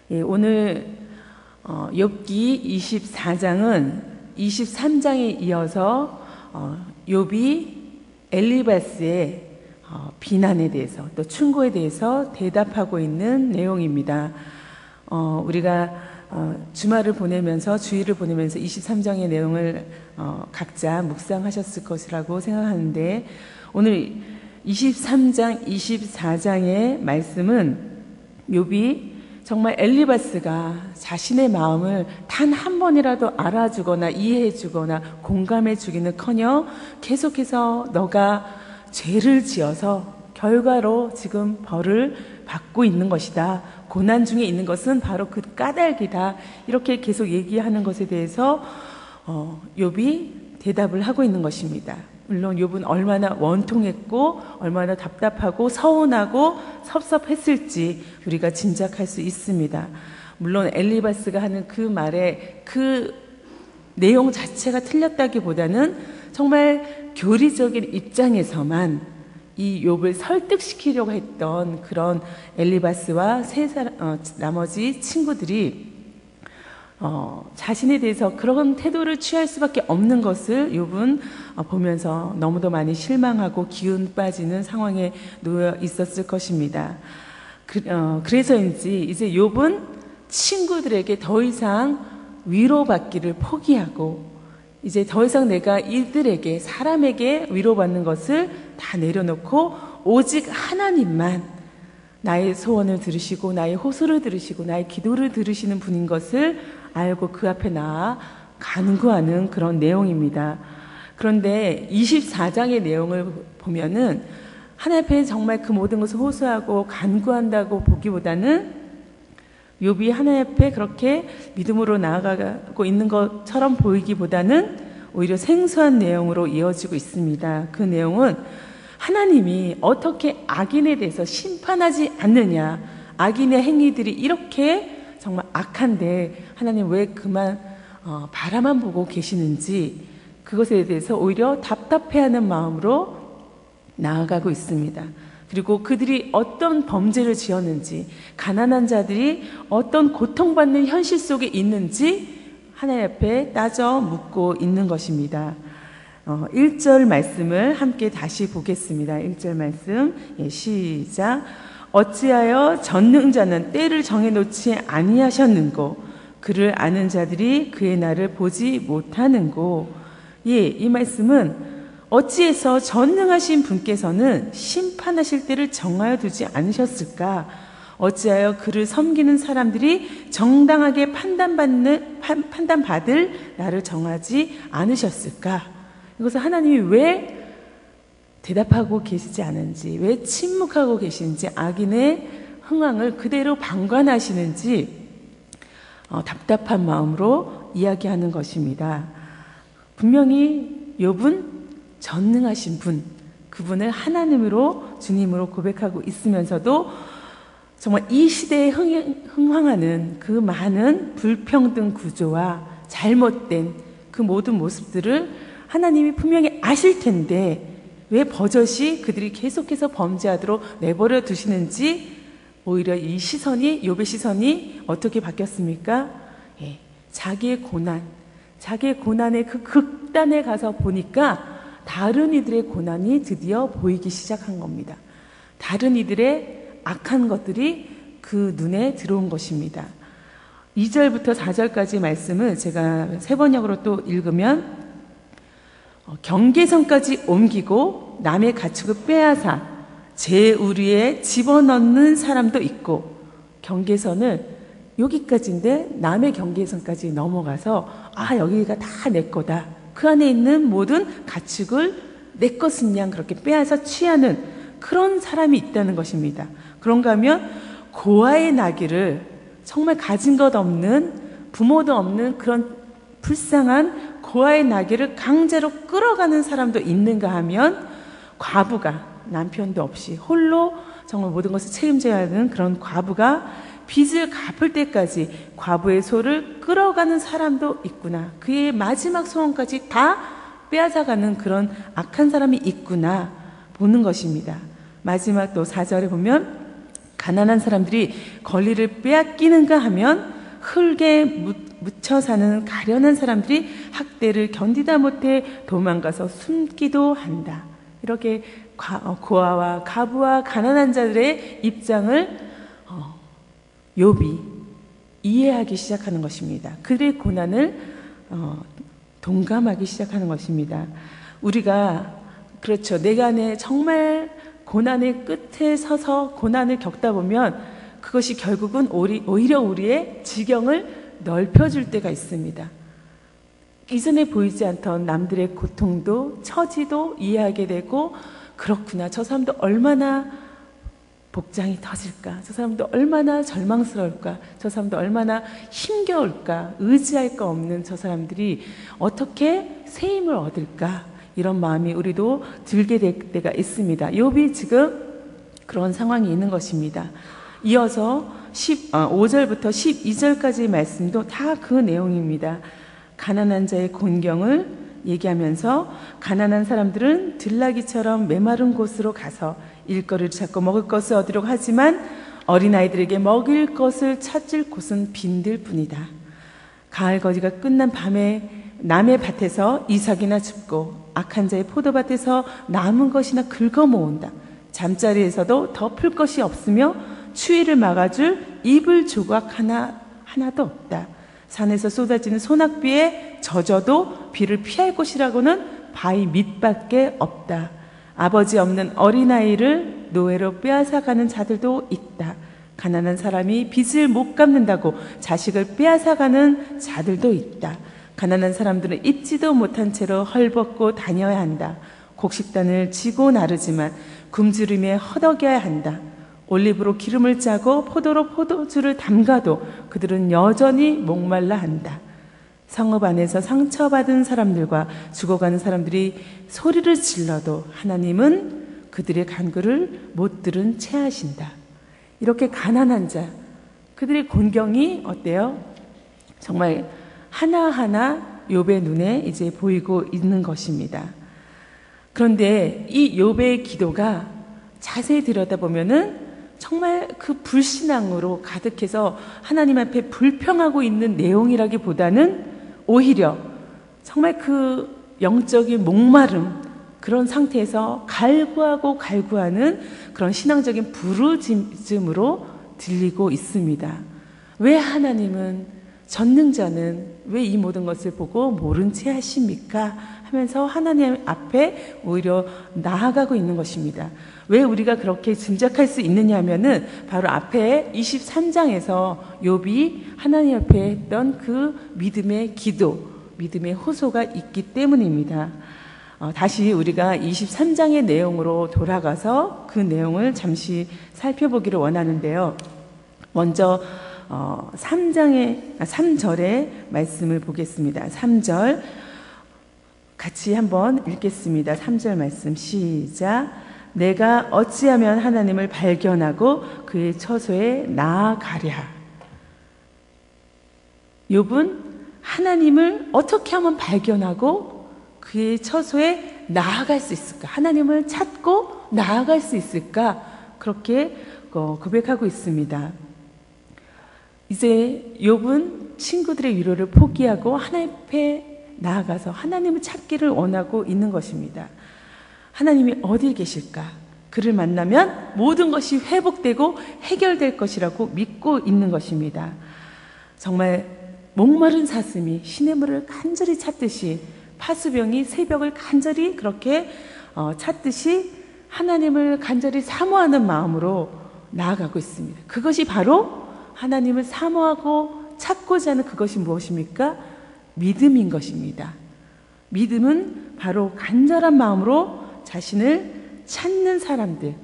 예, 오늘 욥기 24장은 23장에 이어서 욥이 엘리바스의 비난에 대해서 또 충고에 대해서 대답하고 있는 내용입니다. 우리가 주말을 보내면서 주일을 보내면서 23장의 내용을 각자 묵상하셨을 것이라고 생각하는데, 오늘 23장, 24장의 말씀은 욥이 정말 엘리바스가 자신의 마음을 단 한 번이라도 알아주거나 이해해주거나 공감해주기는커녕 계속해서 너가 죄를 지어서 결과로 지금 벌을 받고 있는 것이다, 고난 중에 있는 것은 바로 그 까닭이다, 이렇게 계속 얘기하는 것에 대해서 욥이 대답을 하고 있는 것입니다. 물론 욥은 얼마나 원통했고 얼마나 답답하고 서운하고 섭섭했을지 우리가 짐작할 수 있습니다. 물론 엘리바스가 하는 그 말에 그 내용 자체가 틀렸다기보다는 정말 교리적인 입장에서만 이 욥을 설득시키려고 했던 그런 엘리바스와 나머지 친구들이 자신에 대해서 그런 태도를 취할 수밖에 없는 것을 욥은 보면서 너무도 많이 실망하고 기운 빠지는 상황에 놓여 있었을 것입니다. 그래서인지 이제 욥은 친구들에게 더 이상 위로받기를 포기하고, 이제 더 이상 내가 이들에게, 사람에게 위로받는 것을 다 내려놓고 오직 하나님만 나의 소원을 들으시고 나의 호소를 들으시고 나의 기도를 들으시는 분인 것을 알고 그 앞에 나아 간구하는 그런 내용입니다. 그런데 24장의 내용을 보면은 하나님 앞에 정말 그 모든 것을 호소하고 간구한다고 보기보다는 욥이 하나님 앞에 그렇게 믿음으로 나아가고 있는 것처럼 보이기보다는 오히려 생소한 내용으로 이어지고 있습니다. 그 내용은 하나님이 어떻게 악인에 대해서 심판하지 않느냐, 악인의 행위들이 이렇게 정말 악한데 하나님 왜 그만 바라만 보고 계시는지, 그것에 대해서 오히려 답답해하는 마음으로 나아가고 있습니다. 그리고 그들이 어떤 범죄를 지었는지, 가난한 자들이 어떤 고통받는 현실 속에 있는지 하나님 앞에 따져 묻고 있는 것입니다. 1절 말씀을 함께 다시 보겠습니다. 1절 말씀, 시작. 어찌하여 전능자는 때를 정해놓지 아니하셨는고, 그를 아는 자들이 그의 날을 보지 못하는고. 이 말씀은 어찌해서 전능하신 분께서는 심판하실 때를 정하여 두지 않으셨을까? 어찌하여 그를 섬기는 사람들이 정당하게 판단받을 날을 정하지 않으셨을까? 이것은 하나님이 왜 대답하고 계시지 않은지, 왜 침묵하고 계시는지, 악인의 흥황을 그대로 방관하시는지 답답한 마음으로 이야기하는 것입니다. 분명히 욥은 전능하신 분, 그분을 하나님으로, 주님으로 고백하고 있으면서도 정말 이 시대에 흥황하는 그 많은 불평등 구조와 잘못된 그 모든 모습들을 하나님이 분명히 아실 텐데 왜 버젓이 그들이 계속해서 범죄하도록 내버려 두시는지, 오히려 이 시선이, 욥의 시선이 어떻게 바뀌었습니까? 자기의 고난의 그 극단에 가서 보니까 다른 이들의 고난이 드디어 보이기 시작한 겁니다. 다른 이들의 악한 것들이 그 눈에 들어온 것입니다. 2절부터 4절까지 말씀을 제가 세 번역으로 또 읽으면, 경계선까지 옮기고 남의 가축을 빼앗아 제 우리에 집어넣는 사람도 있고, 경계선을 여기까지인데 남의 경계선까지 넘어가서 여기가 다 내 거다, 그 안에 있는 모든 가축을 내 것은 양 그렇게 빼앗아 취하는 그런 사람이 있다는 것입니다. 그런가 하면 고아의 나귀를, 정말 가진 것 없는, 부모도 없는 그런 불쌍한 고아의 나귀를 강제로 끌어가는 사람도 있는가 하면, 과부가 남편도 없이 홀로 정말 모든 것을 책임져야 하는 그런 과부가 빚을 갚을 때까지 과부의 소를 끌어가는 사람도 있구나, 그의 마지막 소원까지 다 빼앗아가는 그런 악한 사람이 있구나 보는 것입니다. 마지막 또 4절에 보면 가난한 사람들이 권리를 빼앗기는가 하면 흙에 묻혀 사는 가련한 사람들이 학대를 견디다 못해 도망가서 숨기도 한다. 이렇게 고아와 가부와 가난한 자들의 입장을 욥이 이해하기 시작하는 것입니다. 그들의 고난을 동감하기 시작하는 것입니다. 우리가 그렇죠. 내가 정말 고난의 끝에 서서 고난을 겪다 보면 그것이 결국은 오히려 우리의 지경을 넓혀줄 때가 있습니다. 이전에 보이지 않던 남들의 고통도 처지도 이해하게 되고, 그렇구나, 저 사람도 얼마나 복장이 터질까, 저 사람도 얼마나 절망스러울까, 저 사람도 얼마나 힘겨울까, 의지할 거 없는 저 사람들이 어떻게 새 힘을 얻을까, 이런 마음이 우리도 들게 될 때가 있습니다. 욥이 지금 그런 상황이 있는 것입니다. 이어서 5절부터 12절까지의 말씀도 다 그 내용입니다. 가난한 자의 곤경을 얘기하면서, 가난한 사람들은 들나귀처럼 메마른 곳으로 가서 일거리를 찾고 먹을 것을 얻으려고 하지만 어린아이들에게 먹일 것을 찾을 곳은 빈들 뿐이다. 가을 거지가 끝난 밤에 남의 밭에서 이삭이나 줍고 악한 자의 포도밭에서 남은 것이나 긁어 모은다. 잠자리에서도 덮을 것이 없으며 추위를 막아줄 이불 조각 하나도 없다. 산에서 쏟아지는 소낙비에 젖어도 비를 피할 곳이라고는 바위 밑밖에 없다. 아버지 없는 어린아이를 노예로 빼앗아가는 자들도 있다. 가난한 사람이 빚을 못 갚는다고 자식을 빼앗아가는 자들도 있다. 가난한 사람들은 입지도 못한 채로 헐벗고 다녀야 한다. 곡식단을 지고 나르지만 굶주림에 허덕여야 한다. 올리브로 기름을 짜고 포도로 포도주를 담가도 그들은 여전히 목말라 한다. 성읍 안에서 상처받은 사람들과 죽어가는 사람들이 소리를 질러도 하나님은 그들의 간구를 못 들은 채 하신다. 이렇게 가난한 자, 그들의 곤경이 어때요? 정말 하나하나 욥의 눈에 이제 보이고 있는 것입니다. 그런데 이 욥의 기도가 자세히 들여다보면은 정말 그 불신앙으로 가득해서 하나님 앞에 불평하고 있는 내용이라기보다는 오히려 정말 그 영적인 목마름, 그런 상태에서 갈구하는 그런 신앙적인 부르짖음으로 들리고 있습니다. 왜 하나님은, 전능자는 왜 이 모든 것을 보고 모른 채 하십니까? 하면서 하나님 앞에 오히려 나아가고 있는 것입니다. 왜 우리가 그렇게 짐작할 수 있느냐 하면은 바로 앞에 23장에서 욥이 하나님 앞에 했던 그 믿음의 기도, 믿음의 호소가 있기 때문입니다. 다시 우리가 23장의 내용으로 돌아가서 그 내용을 잠시 살펴보기를 원하는데요. 먼저 3절의 말씀을 보겠습니다. 3절 같이 한번 읽겠습니다. 3절 말씀 시작. 내가 어찌하면 하나님을 발견하고 그의 처소에 나아가랴. 욥은 하나님을 어떻게 하면 발견하고 그의 처소에 나아갈 수 있을까? 하나님을 찾고 나아갈 수 있을까? 그렇게 고백하고 있습니다. 이제 욥은 친구들의 위로를 포기하고 하나님 앞에 나아가서 하나님을 찾기를 원하고 있는 것입니다. 하나님이 어디 계실까? 그를 만나면 모든 것이 회복되고 해결될 것이라고 믿고 있는 것입니다. 정말 목마른 사슴이 시냇물을 간절히 찾듯이, 파수병이 새벽을 간절히 그렇게 찾듯이 하나님을 간절히 사모하는 마음으로 나아가고 있습니다. 그것이 바로 하나님을 사모하고 찾고자 하는 그것이 무엇입니까? 믿음인 것입니다. 믿음은 바로 간절한 마음으로 자신을 찾는 사람들,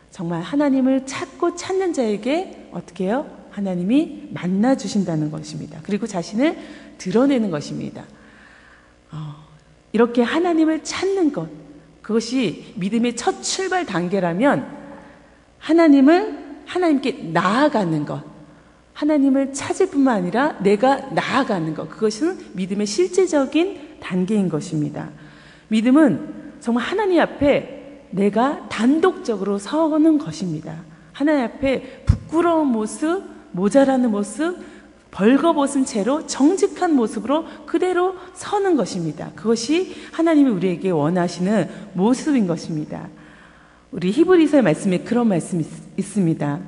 정말 하나님을 찾고 찾는 자에게 어떻게 해요? 하나님이 만나 주신다는 것입니다. 그리고 자신을 드러내는 것입니다. 이렇게 하나님을 찾는 것, 그것이 믿음의 첫 출발 단계라면 하나님께 나아가는 것, 하나님을 찾을 뿐만 아니라 내가 나아가는 것, 그것은 믿음의 실제적인 단계인 것입니다. 믿음은 정말 하나님 앞에 내가 단독적으로 서는 것입니다. 하나님 앞에 부끄러운 모습, 모자라는 모습, 벌거벗은 채로 정직한 모습으로 그대로 서는 것입니다. 그것이 하나님이 우리에게 원하시는 모습인 것입니다. 우리 히브리서의 말씀에 그런 말씀이 있습니다.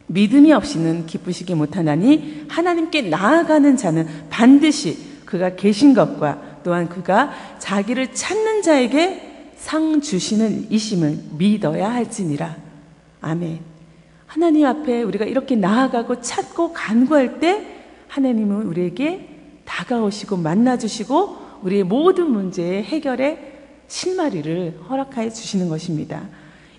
믿음이 없이는 기쁘시기 못하나니 하나님께 나아가는 자는 반드시 그가 계신 것과 또한 그가 자기를 찾는 자에게 상 주시는 이심을 믿어야 할지니라. 아멘. 하나님 앞에 우리가 이렇게 나아가고 찾고 간구할 때 하나님은 우리에게 다가오시고 만나주시고 우리의 모든 문제의 해결의 실마리를 허락하여 주시는 것입니다.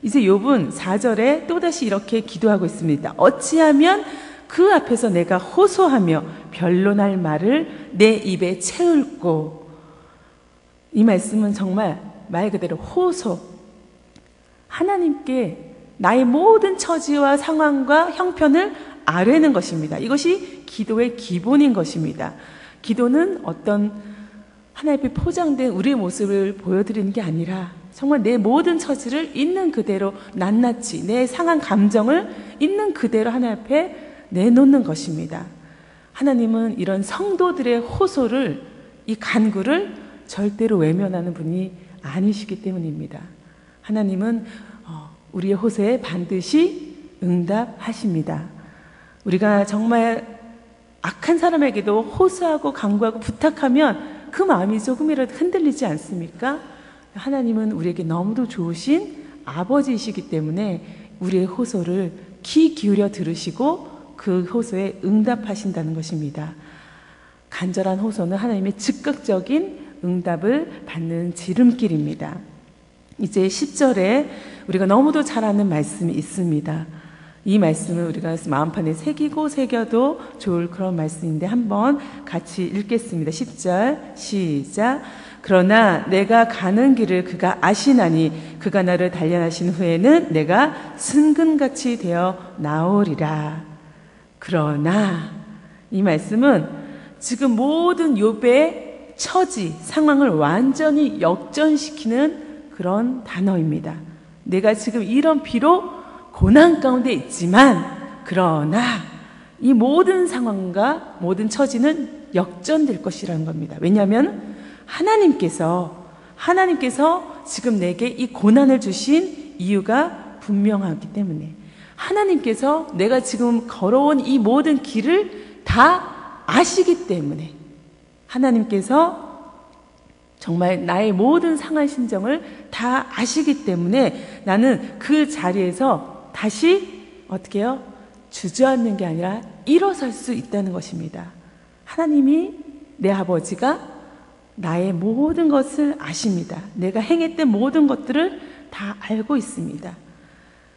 이제 욥은 4절에 또다시 이렇게 기도하고 있습니다. 어찌하면 그 앞에서 내가 호소하며 변론할 말을 내 입에 채울꼬. 이 말씀은 정말 말 그대로 호소. 하나님께 나의 모든 처지와 상황과 형편을 아뢰는 것입니다. 이것이 기도의 기본인 것입니다. 기도는 어떤 하나님 앞에 포장된 우리의 모습을 보여드리는 게 아니라 정말 내 모든 처지를 있는 그대로 낱낱이 내 상한 감정을 있는 그대로 하나님 앞에 내놓는 것입니다. 하나님은 이런 성도들의 호소를, 이 간구를 절대로 외면하는 분이 아니시기 때문입니다. 하나님은 우리의 호소에 반드시 응답하십니다. 우리가 정말 악한 사람에게도 호소하고 간구하고 부탁하면 그 마음이 조금이라도 흔들리지 않습니까? 하나님은 우리에게 너무도 좋으신 아버지이시기 때문에 우리의 호소를 귀 기울여 들으시고 그 호소에 응답하신다는 것입니다. 간절한 호소는 하나님의 즉각적인 응답을 받는 지름길입니다. 이제 10절에 우리가 너무도 잘 아는 말씀이 있습니다. 이 말씀을 우리가 마음판에 새기고 새겨도 좋을 그런 말씀인데 한번 같이 읽겠습니다. 10절 시작. 그러나 내가 가는 길을 그가 아시나니 그가 나를 단련하신 후에는 내가 승근같이 되어 나오리라. 그러나 이 말씀은 지금 모든 욥의 처지, 상황을 완전히 역전시키는 그런 단어입니다. 내가 지금 이런 비록 고난 가운데 있지만 그러나 이 모든 상황과 모든 처지는 역전될 것이라는 겁니다. 왜냐하면 하나님께서 지금 내게 이 고난을 주신 이유가 분명하기 때문에 하나님께서 내가 지금 걸어온 이 모든 길을 다 아시기 때문에 하나님께서 정말 나의 모든 상한 심정을 다 아시기 때문에 나는 그 자리에서 다시 어떻게 해요? 주저앉는 게 아니라 일어설 수 있다는 것입니다. 하나님이 내 아버지가 나의 모든 것을 아십니다. 내가 행했던 모든 것들을 다 알고 있습니다.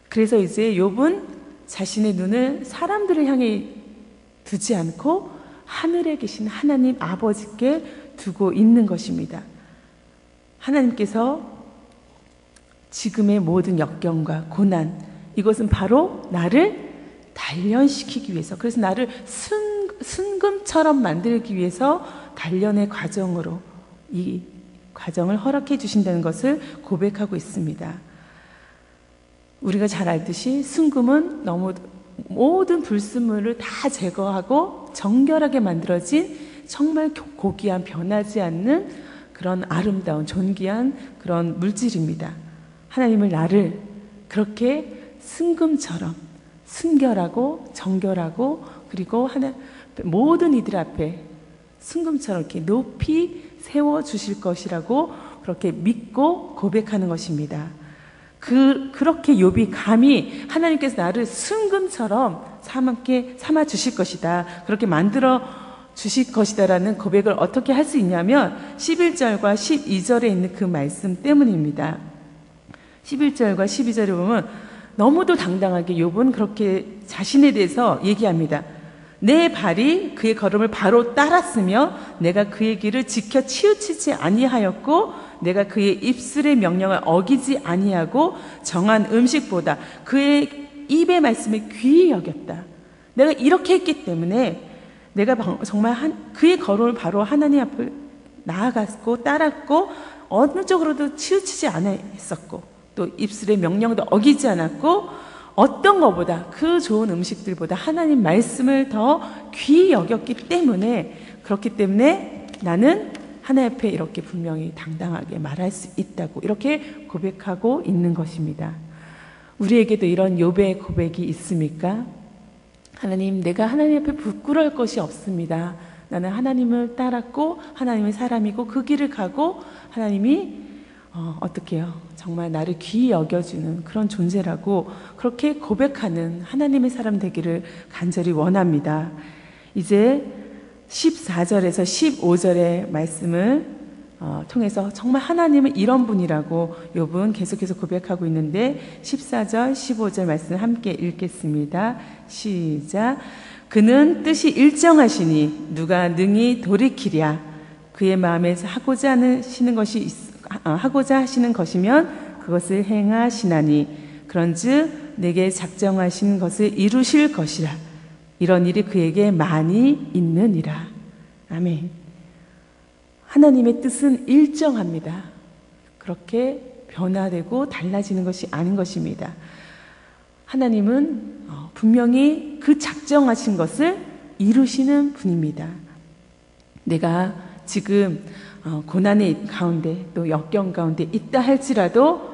그래서 이제 욥은 자신의 눈을 사람들을 향해 두지 않고 하늘에 계신 하나님 아버지께 두고 있는 것입니다. 하나님께서 지금의 모든 역경과 고난, 이것은 바로 나를 단련시키기 위해서, 그래서 나를 순금처럼 만들기 위해서 단련의 과정으로 이 과정을 허락해 주신다는 것을 고백하고 있습니다. 우리가 잘 알듯이 순금은 너무 모든 불순물을 다 제거하고 정결하게 만들어진 정말 고귀한 변하지 않는 그런 아름다운 존귀한 그런 물질입니다. 하나님을 나를 그렇게 순금처럼 순결하고 정결하고 그리고 모든 이들 앞에 순금처럼 이렇게 높이 세워주실 것이라고 그렇게 믿고 고백하는 것입니다. 그렇게 욥이 감히 하나님께서 나를 순금처럼 삼아 주실 것이다, 그렇게 만들어 주실 것이다라는 고백을 어떻게 할 수 있냐면 11절과 12절에 있는 그 말씀 때문입니다. 11절과 12절에 보면 너무도 당당하게 욥은 그렇게 자신에 대해서 얘기합니다. 내 발이 그의 걸음을 바로 따랐으며 내가 그의 길을 지켜 치우치지 아니하였고 내가 그의 입술의 명령을 어기지 아니하고 정한 음식보다 그의 입의 말씀을 귀히 여겼다. 내가 이렇게 했기 때문에 내가 정말 그의 걸음을 바로 하나님 앞을 나아갔고 따랐고 어느 쪽으로도 치우치지 않았었고 또 입술의 명령도 어기지 않았고 어떤 것보다 그 좋은 음식들보다 하나님 말씀을 더 귀히 여겼기 때문에 그렇기 때문에 나는 하나님 앞에 이렇게 분명히 당당하게 말할 수 있다고 이렇게 고백하고 있는 것입니다. 우리에게도 이런 욥의 고백이 있습니까? 하나님, 내가 하나님 앞에 부끄러울 것이 없습니다. 나는 하나님을 따랐고 하나님의 사람이고 그 길을 가고 하나님이 어떻게 해요? 정말 나를 귀히 여겨주는 그런 존재라고 그렇게 고백하는 하나님의 사람 되기를 간절히 원합니다. 이제 14절에서 15절의 말씀을 통해서 정말 하나님은 이런 분이라고 욥은 계속해서 고백하고 있는데 14절, 15절 말씀 함께 읽겠습니다. 시작. 그는 뜻이 일정하시니 누가 능히 돌이키랴. 그의 마음에서 하고자 하시는 것이면 그것을 행하시나니 그런즉 내게 작정하신 것을 이루실 것이라. 이런 일이 그에게 많이 있느니라. 아멘. 하나님의 뜻은 일정합니다. 그렇게 변화되고 달라지는 것이 아닌 것입니다. 하나님은 분명히 그 작정하신 것을 이루시는 분입니다. 내가 지금 고난의 가운데 또 역경 가운데 있다 할지라도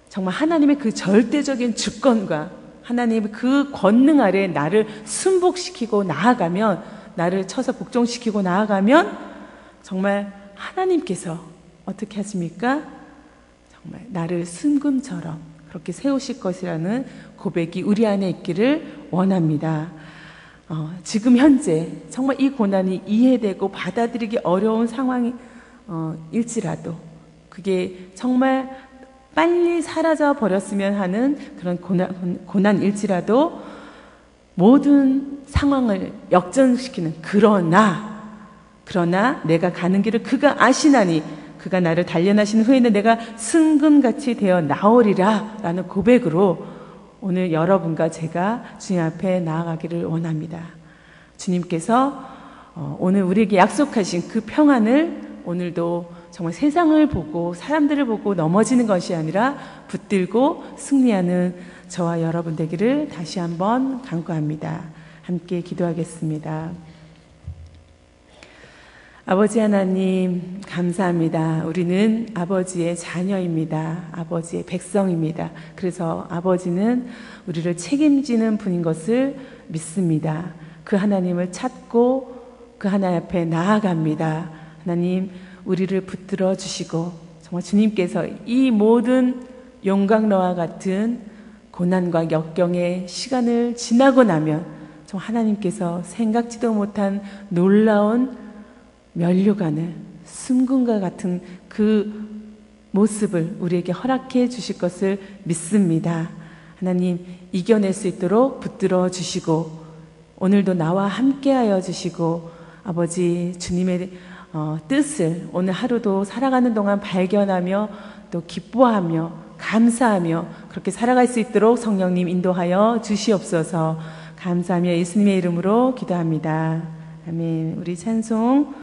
정말 하나님의 그 절대적인 주권과 하나님의 그 권능 아래 나를 순복시키고 나아가면, 나를 쳐서 복종시키고 나아가면 정말 하나님께서 어떻게 하십니까? 정말 나를 순금처럼 그렇게 세우실 것이라는 고백이 우리 안에 있기를 원합니다. 지금 현재 정말 이 고난이 이해되고 받아들이기 어려운 상황일지라도 그게 정말 빨리 사라져 버렸으면 하는 그런 고난일지라도 모든 상황을 역전시키는 그러나 내가 가는 길을 그가 아시나니 그가 나를 단련하신 후에는 내가 순금같이 되어 나오리라 라는 고백으로 오늘 여러분과 제가 주님 앞에 나아가기를 원합니다. 주님께서 오늘 우리에게 약속하신 그 평안을 오늘도 정말 세상을 보고 사람들을 보고 넘어지는 것이 아니라 붙들고 승리하는 저와 여러분 되기를 다시 한번 간구합니다. 함께 기도하겠습니다. 아버지 하나님 감사합니다. 우리는 아버지의 자녀입니다. 아버지의 백성입니다. 그래서 아버지는 우리를 책임지는 분인 것을 믿습니다. 그 하나님을 찾고 그 하나님 앞에 나아갑니다. 하나님 우리를 붙들어 주시고 정말 주님께서 이 모든 용광로와 같은 고난과 역경의 시간을 지나고 나면 정말 하나님께서 생각지도 못한 놀라운 면류관을 순금과 같은 그 모습을 우리에게 허락해 주실 것을 믿습니다. 하나님 이겨낼 수 있도록 붙들어 주시고 오늘도 나와 함께하여 주시고 아버지 주님의 뜻을 오늘 하루도 살아가는 동안 발견하며 또 기뻐하며 감사하며 그렇게 살아갈 수 있도록 성령님 인도하여 주시옵소서. 감사하며 예수님의 이름으로 기도합니다. 아멘. 우리 찬송